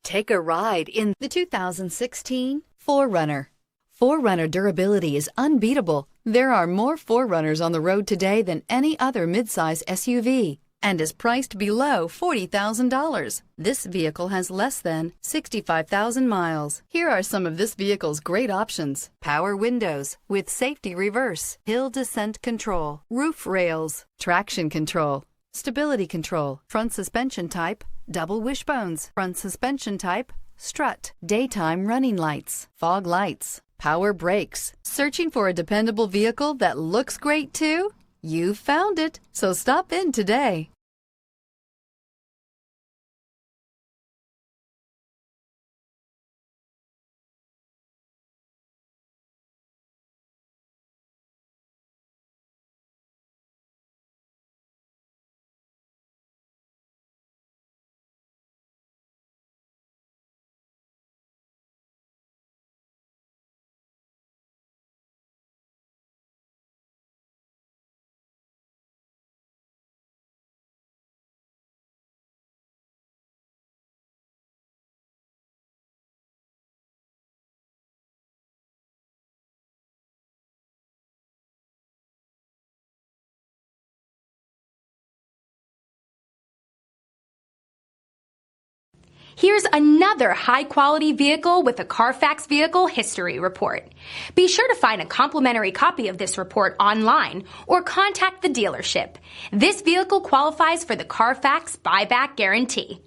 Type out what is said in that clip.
Take a ride in the 2016 4Runner. 4Runner durability is unbeatable. There are more 4Runners on the road today than any other midsize SUV and is priced below $40,000. This vehicle has less than 65,000 miles. Here are some of this vehicle's great options: power windows with safety reverse, hill descent control, roof rails, traction control, stability control, front suspension type, double wishbones, front suspension type, strut, daytime running lights, fog lights, power brakes. Searching for a dependable vehicle that looks great too? You've found it, so stop in today. Here's another high-quality vehicle with a Carfax Vehicle History Report. Be sure to find a complimentary copy of this report online or contact the dealership. This vehicle qualifies for the Carfax Buyback Guarantee.